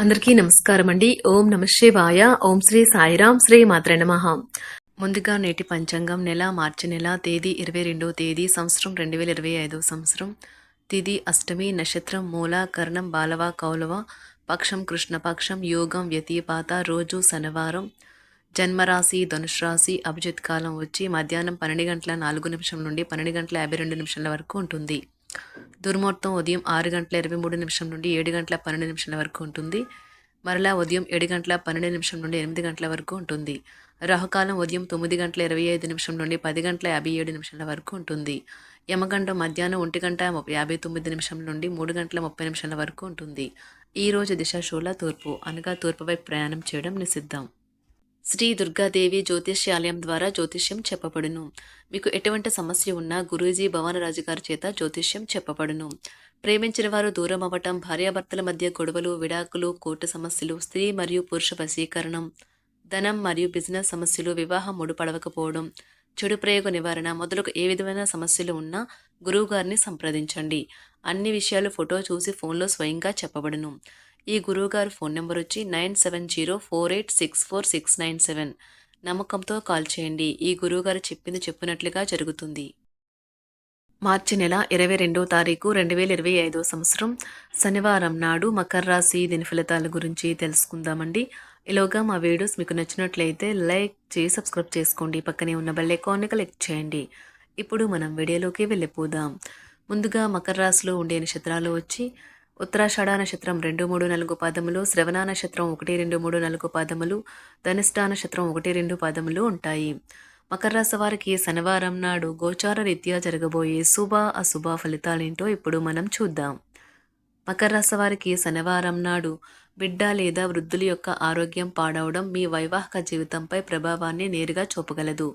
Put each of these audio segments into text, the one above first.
అందరికీ నమస్కారం అండి. ఓం నమ శివాయ. ఓం శ్రీ సాయిరాం. శ్రీ మాత్రే నమః. ముందుగా నేటి పంచాంగం నెల మార్చి నెల తేదీ 22వ తేదీ సంవత్సరం 2025 సంవత్సరం. తిథి అష్టమి, నక్షత్రం మూల, కర్ణం బాలవ కౌలవ, పక్షం కృష్ణపక్షం, యోగం వ్యతిపాత, రోజు శనివారం, జన్మరాశి ధనుసు రాశి, అభిజిత్ కాలం వచ్చి మధ్యాహ్నం 12:04 నుండి 12:52 వరకు ఉంటుంది. దుర్ముహూర్తం ఉదయం 6:23 నుండి 7:12 వరకు ఉంటుంది. మరలా ఉదయం 7:12 నుండి 8 వరకు ఉంటుంది. రాహుకాలం ఉదయం 9:25 నుండి 10:57 వరకు ఉంటుంది. యమగండం మధ్యాహ్నం 1:59 నుండి 3:30 వరకు ఉంటుంది. ఈ రోజు దిశ శూల తూర్పు, అనగా తూర్పు వైపు ప్రయాణం చేయడం నిషిద్ధం. శ్రీ దుర్గాదేవి జ్యోతిష్యాలయం ద్వారా జ్యోతిష్యం చెప్పబడును. మీకు ఎటువంటి సమస్య ఉన్నా గురూజీ భవనరాజు గారి చేత జ్యోతిష్యం చెప్పబడును. ప్రేమించిన వారు దూరం అవ్వటం, భార్యాభర్తల మధ్య గొడవలు, విడాకులు, కోర్టు సమస్యలు, స్త్రీ మరియు పురుష వశీకరణం, ధనం మరియు బిజినెస్ సమస్యలు, వివాహం ముడిపడవకపోవడం, చెడు ప్రయోగ నివారణ మొదలగు ఏ విధమైన సమస్యలు ఉన్నా గురువు గారిని సంప్రదించండి. అన్ని విషయాలు ఫోటో చూసి ఫోన్లో స్వయంగా చెప్పబడును. ఈ గురువుగారు ఫోన్ నెంబర్ వచ్చి 9704864697. నమ్మకంతో కాల్ చేయండి. ఈ గురువుగారు చెప్పింది చెప్పినట్లుగా జరుగుతుంది. మార్చి నెల 22వ తారీఖు 2025 సంవత్సరం శనివారం నాడు మకర రాశి దిన ఫలితాల గురించి తెలుసుకుందామండి. ఈలోగా మా వీడియోస్ మీకు నచ్చినట్లయితే లైక్ చేసి సబ్స్క్రైబ్ చేసుకోండి. పక్కనే ఉన్న బెల్ ఐకాన్ని క్లిక్ చేయండి. ఇప్పుడు మనం వీడియోలోకి వెళ్ళిపోదాం. ముందుగా మకర రాశిలో ఉండే నక్షత్రాలు వచ్చి ఉత్తరాషాఢ నక్షత్రం 2, 3, 4 పాదములు, శ్రవణ నక్షత్రం 1, 2, 3, 4 పాదములు, ధనిష్ఠ నక్షత్రం 1, 2 పాదములు ఉంటాయి. మకర రాశి వారికి శనివారం నాడు గోచార రీత్యా జరగబోయే శుభ అశుభ ఫలితాలేంటో ఇప్పుడు మనం చూద్దాం. మకర రాశి వారికి శనివారం నాడు బిడ్డ లేదా వృద్ధుల యొక్క ఆరోగ్యం పాడవడం మీ వైవాహిక జీవితంపై ప్రభావాన్ని నేరుగా చూపగలదు.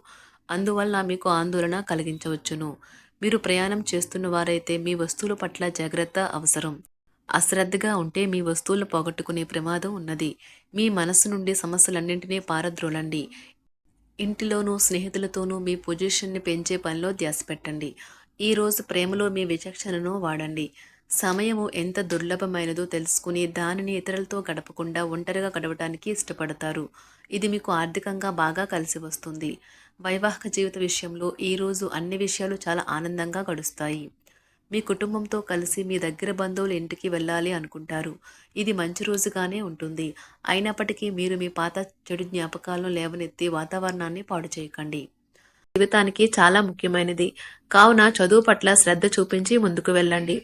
అందువల్ల మీకు ఆందోళన కలిగించవచ్చును. మీరు ప్రయాణం చేస్తున్న వారైతే మీ వస్తువుల పట్ల జాగ్రత్త అవసరం. అశ్రద్ధగా ఉంటే మీ వస్తువులు పోగొట్టుకునే ప్రమాదం ఉన్నది. మీ మనస్సు నుండి సమస్యలన్నింటినీ పారద్రోలండి. ఇంటిలోనూ స్నేహితులతోనూ మీ పొజిషన్ని పెంచే పనిలో ధ్యాస పెట్టండి. ఈరోజు ప్రేమలో మీ విచక్షణను వాడండి. సమయము ఎంత దుర్లభమైనదో తెలుసుకుని దానిని ఇతరులతో గడపకుండా ఒంటరిగా గడపడానికి ఇష్టపడతారు. ఇది మీకు ఆర్థికంగా బాగా కలిసి వస్తుంది. వైవాహిక జీవిత విషయంలో ఈరోజు అన్ని విషయాలు చాలా ఆనందంగా గడుస్తాయి. మీ కుటుంబంతో కలిసి మీ దగ్గర బంధువుల ఇంటికి వెళ్ళాలి అనుకుంటారు. ఇది మంచి రోజుగానే ఉంటుంది. అయినప్పటికీ మీరు మీ పాత చెడు జ్ఞాపకాలను లేవనెత్తి వాతావరణాన్ని పాడు చేయకండి. జీవితానికి చాలా ముఖ్యమైనది కావున చదువు పట్ల శ్రద్ధ చూపించి ముందుకు వెళ్ళండి.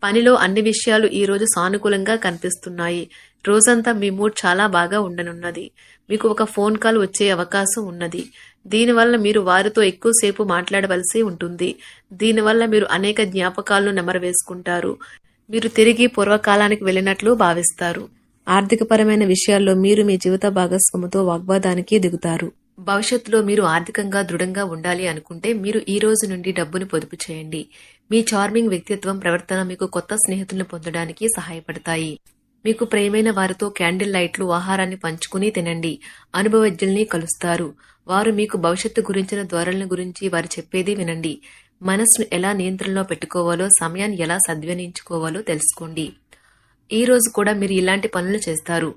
పనిలో అన్ని విషయాలు ఈరోజు సానుకూలంగా కనిపిస్తున్నాయి. రోజంతా మీ మూడ్ చాలా బాగా ఉండనున్నది. మీకు ఒక ఫోన్ కాల్ వచ్చే అవకాశం ఉన్నది. దీనివల్ల మీరు వారితో ఎక్కువసేపు మాట్లాడవలసి ఉంటుంది. దీనివల్ల మీరు అనేక జ్ఞాపకాలను నెమరవేసుకుంటారు. మీరు తిరిగి పూర్వకాలానికి వెళ్ళినట్లు భావిస్తారు. ఆర్థికపరమైన విషయాల్లో మీరు మీ జీవిత భాగస్వామితో వాగ్వాదానికి దిగుతారు. భవిష్యత్తులో మీరు ఆర్థికంగా దృఢంగా ఉండాలి అనుకుంటే మీరు ఈ రోజు నుండి డబ్బును పొదుపు చేయండి. మీ చార్మింగ్ వ్యక్తిత్వం, ప్రవర్తన మీకు కొత్త స్నేహితులను పొందడానికి సహాయపడతాయి. మీకు ప్రియమైన వారితో క్యాండిల్ లైట్లు, ఆహారాన్ని పంచుకుని తినండి. అనుభవజ్ఞుల్ని కలుస్తారు. వారు మీకు భవిష్యత్తు గురించిన ధోరణుల గురించి వారు చెప్పేది వినండి. మనస్సును ఎలా నియంత్రణలో పెట్టుకోవాలో, సమయాన్ని ఎలా సద్వినియోగించుకోవాలో తెలుసుకోండి. ఈ రోజు కూడా మీరు ఇలాంటి పనులు చేస్తారు.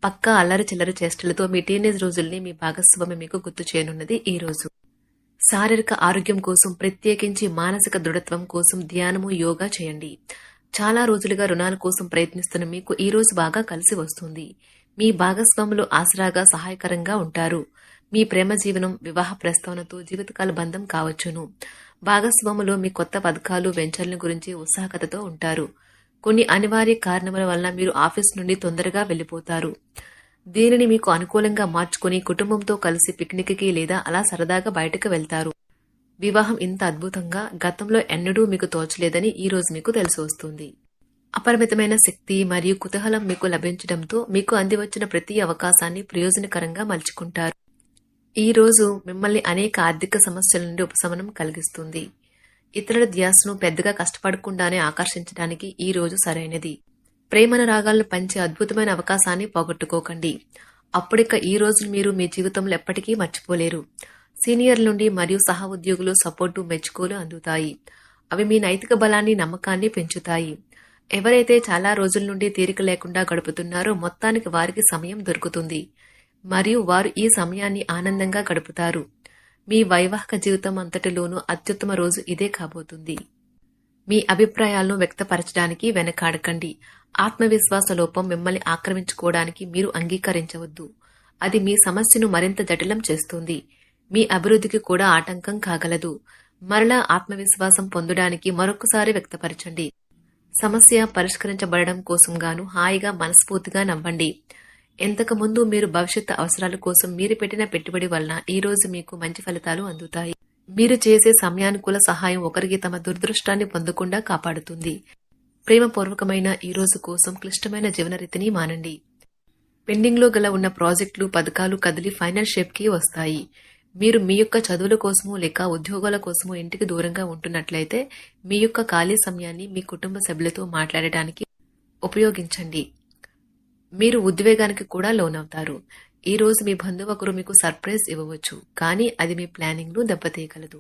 పక్కా అల్లరి చిల్లరి చేష్టలతో మీ టీనేజ్ రోజుల్ని మీ భాగస్వామి మీకు గుర్తు చేయనున్నది ఈ రోజు. శారీరక ఆరోగ్యం కోసం, ప్రత్యేకించి మానసిక దృఢత్వం కోసం ధ్యానము, యోగా చేయండి. చాలా రోజులుగా రుణాల కోసం ప్రయత్నిస్తున్న మీకు ఈ రోజు బాగా కలిసి వస్తుంది. మీ భాగస్వాములు ఆసరాగా సహాయకరంగా ఉంటారు. మీ ప్రేమ జీవనం వివాహ ప్రస్తావనతో జీవితకాల బంధం కావచ్చును. భాగస్వాములు మీ కొత్త పథకాలు, వెంచర్ల గురించి ఉత్సాహకతతో ఉంటారు. కొన్ని అనివార్య కారణముల వల్ల మీరు ఆఫీస్ నుండి తొందరగా వెళ్లిపోతారు. దీనిని మీకు అనుకూలంగా మార్చుకుని కుటుంబంతో కలిసి పిక్నిక్కి లేదా అలా సరదాగా బయటకు వెళ్తారు. వివాహం ఇంత అద్భుతంగా గతంలో ఎన్నడూ మీకు తోచలేదని ఈ రోజు మీకు తెలిసి వస్తుంది. అపరిమితమైన శక్తి మరియు కుతూహలం మీకు లభించడంతో మీకు అందివచ్చిన ప్రతి అవకాశాన్ని ప్రయోజనకరంగా మలుచుకుంటారు. ఈ రోజు మిమ్మల్ని అనేక ఆర్థిక సమస్యల నుండి ఉపశమనం కలిగిస్తుంది. ఇతరుల ధ్యాసను పెద్దగా కష్టపడకుండానే ఆకర్షించడానికి ఈ రోజు సరైనది. ప్రేమన రాగాలను పంచే అద్భుతమైన అవకాశాన్ని పోగొట్టుకోకండి. అప్పుడిక ఈ రోజు మీరు మీ జీవితంలో ఎప్పటికీ మర్చిపోలేరు. సీనియర్ల నుండి మరియు సహ ఉద్యోగులు సపోర్టు, మెచ్చుకోలు అందుతాయి. అవి మీ నైతిక బలాన్ని, నమ్మకాన్ని పెంచుతాయి. ఎవరైతే చాలా రోజుల నుండి తీరిక లేకుండా గడుపుతున్నారో మొత్తానికి వారికి సమయం దొరుకుతుంది మరియు వారు ఈ సమయాన్ని ఆనందంగా గడుపుతారు. మీ వైవాహిక జీవితం అంతటిలోనూ అత్యుత్తమ రోజు ఇదే కాబోతుంది. మీ అభిప్రాయాలను వ్యక్తపరచడానికి వెనకాడకండి. ఆత్మవిశ్వాస లోపం మిమ్మల్ని ఆక్రమించుకోవడానికి మీరు అంగీకరించవద్దు. అది మీ సమస్యను మరింత జటిలం చేస్తుంది. మీ అభివృద్ధికి కూడా ఆటంకం కాగలదు. మరలా ఆత్మవిశ్వాసం పొందడానికి మరొకసారి వ్యక్తపరచండి. సమస్య పరిష్కరించబడడం కోసం గాను హాయిగా మనస్ఫూర్తిగా నవ్వండి. ఇంతకుముందు మీరు భవిష్యత్తు అవసరాల కోసం మీరు పెట్టిన పెట్టుబడి వలన ఈ రోజు మీకు మంచి ఫలితాలు అందుతాయి. మీరు చేసే సమయానుకూల సహాయం ఒకరికి తమ దురదృష్టాన్ని పొందకుండా కాపాడుతుంది. ప్రేమపూర్వకమైన ఈ రోజు కోసం క్లిష్టమైన జీవనరీతిని మానండి. పెండింగ్లో గల ఉన్న ప్రాజెక్టులు పథకాలు కదిలి ఫైనల్ షేప్కి వస్తాయి. మీరు మీ యొక్క చదువుల కోసమో లేక ఉద్యోగాల కోసమో ఇంటికి దూరంగా ఉంటున్నట్లయితే మీ యొక్క ఖాళీ సమయాన్ని మీ కుటుంబ సభ్యులతో మాట్లాడటానికి ఉపయోగించండి. మీరు ఉద్వేగానికి కూడా లోనవుతారు. ఈ రోజు మీ బంధువు ఒకరు మీకు సర్ప్రైజ్ ఇవ్వవచ్చు, కానీ అది మీ ప్లానింగ్ ను దెబ్బతీయగలదు.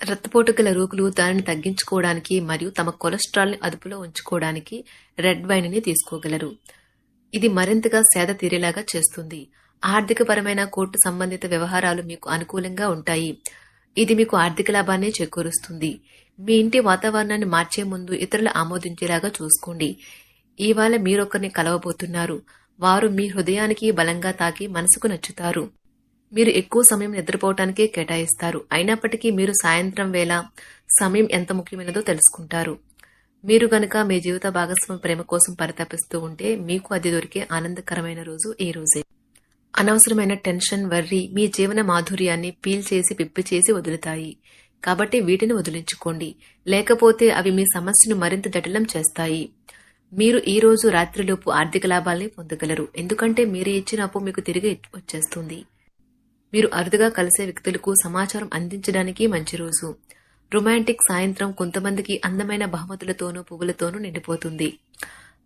రక్తపోటు గల రోగులు దానిని తగ్గించుకోవడానికి మరియు తమ కొలెస్ట్రాల్ ని అదుపులో ఉంచుకోవడానికి రెడ్ వైన్ ని తీసుకోగలరు. ఇది మరింతగా సేద తీరేలాగా చేస్తుంది. ఆర్థికపరమైన కోర్టు సంబంధిత వ్యవహారాలు మీకు అనుకూలంగా ఉంటాయి. ఇది మీకు ఆర్థిక లాభాన్ని చేకూరుస్తుంది. మీ ఇంటి వాతావరణాన్ని మార్చే ముందు ఇతరులు ఆమోదించేలాగా చూసుకోండి. ఇవాళ మీరొకరిని కలవబోతున్నారు. వారు మీ హృదయానికి బలంగా తాకి మనసుకు నచ్చుతారు. మీరు ఎక్కువ సమయం నిద్రపోవటానికే కేటాయిస్తారు. అయినప్పటికీ మీరు సాయంత్రం వేళ సమయం ఎంత ముఖ్యమైనదో తెలుసుకుంటారు. మీరు గనుక మీ జీవిత భాగస్వామి ప్రేమ కోసం పరితపిస్తూ ఉంటే మీకు అది దొరికే ఆనందకరమైన రోజు ఈ రోజే. అనవసరమైన టెన్షన్, వర్రీ మీ జీవన మాధుర్యాన్ని పీల్ చేసి పిప్పి చేసి వదులుతాయి. కాబట్టి వీటిని వదిలించుకోండి. లేకపోతే అవి మీ సమస్యను మరింత జటిలం చేస్తాయి. మీరు ఈ రోజు రాత్రిలోపు ఆర్థిక లాభాల్ని పొందగలరు. ఎందుకంటే మీరు ఇచ్చిన అప్పు మీకు తిరిగి వచ్చేస్తుంది. మీరు అరుదుగా కలిసే వ్యక్తులకు సమాచారం అందించడానికి మంచి రోజు. రొమాంటిక్ సాయంత్రం కొంతమందికి అందమైన బహుమతులతోనూ పువ్వులతోనూ నిండిపోతుంది.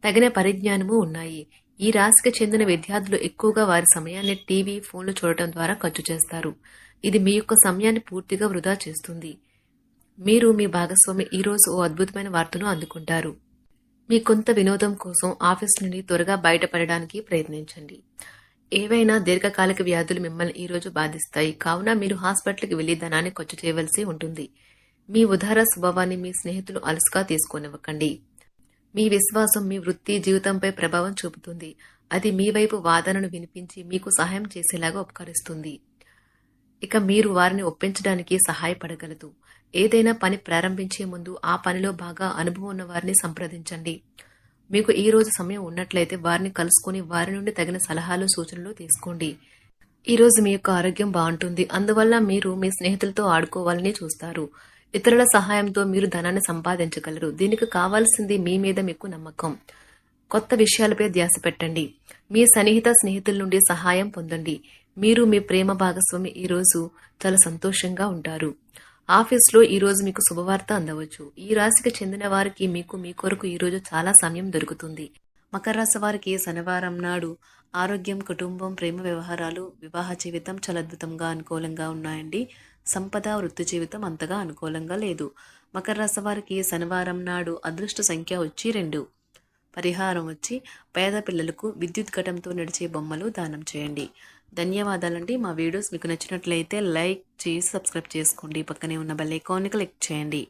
తగిన పరిజ్ఞానము ఉన్నాయి. ఈ రాశికి చెందిన విద్యార్థులు ఎక్కువగా వారి సమయాన్ని టీవీ, ఫోన్లు చూడటం ద్వారా ఖర్చు చేస్తారు. ఇది మీ యొక్క సమయాన్ని పూర్తిగా వృధా చేస్తుంది. మీరు మీ భాగస్వామి ఈ రోజు ఓ అద్భుతమైన వార్తను అందుకుంటారు. మీ కొంత వినోదం కోసం ఆఫీస్ నుండి త్వరగా బయటపడడానికి ప్రయత్నించండి. ఏవైనా దీర్ఘకాలిక వ్యాధులు మిమ్మల్ని ఈ రోజు బాధిస్తాయి. కావున మీరు హాస్పిటల్కి వెళ్లి ధనాన్ని ఖర్చు చేయవలసి ఉంటుంది. మీ ఉదార స్వభావాన్ని మీ స్నేహితులు అలసుగా తీసుకోనివ్వకండి. మీ విశ్వాసం మీ వృత్తి జీవితంపై ప్రభావం చూపుతుంది. అది మీ వైపు వాదనను వినిపించి మీకు సహాయం చేసేలాగా ఉపకరిస్తుంది. ఇక మీరు వారిని ఒప్పించడానికి సహాయపడగలదు. ఏదైనా పని ప్రారంభించే ముందు ఆ పనిలో బాగా అనుభవం ఉన్న వారిని సంప్రదించండి. మీకు ఈ రోజు సమయం ఉన్నట్లయితే వారిని కలుసుకుని వారి నుండి తగిన సలహాలు, సూచనలు తీసుకోండి. ఈ రోజు మీ యొక్క ఆరోగ్యం బాగుంటుంది. అందువల్ల మీరు మీ స్నేహితులతో ఆడుకోవాలని చూస్తారు. ఇతరుల సహాయంతో మీరు ధనాన్ని సంపాదించగలరు. దీనికి కావాల్సింది మీ మీద మీకు నమ్మకం. కొత్త విషయాలపై ధ్యాస పెట్టండి. మీ సన్నిహిత స్నేహితుల నుండి సహాయం పొందండి. మీరు మీ ప్రేమ భాగస్వామి ఈ రోజు చాలా సంతోషంగా ఉంటారు. ఆఫీస్లో ఈ రోజు మీకు శుభవార్త అందవచ్చు. ఈ రాశికి చెందిన వారికి మీ కొరకు ఈ రోజు చాలా సమయం దొరుకుతుంది. మకర రాశి వారికి శనివారం నాడు ఆరోగ్యం, కుటుంబం, ప్రేమ వ్యవహారాలు, వివాహ జీవితం చాలా అద్భుతంగా అనుకూలంగా ఉన్నాయండి. సంపద, వృత్తి జీవితం అంతగా అనుకూలంగా లేదు. మకర రాశి వారికి శనివారం నాడు అదృష్ట సంఖ్య వచ్చి 2. పరిహారం వచ్చి పేద పిల్లలకు విద్యుత్ ఘటంతో నడిచే బొమ్మలు దానం చేయండి. ధన్యవాదాలండి. మా వీడియోస్ మీకు నచ్చినట్లయితే లైక్ చేసి సబ్స్క్రైబ్ చేసుకోండి. పక్కనే ఉన్న బెల్ ఐకాన్ని క్లిక్ చేయండి.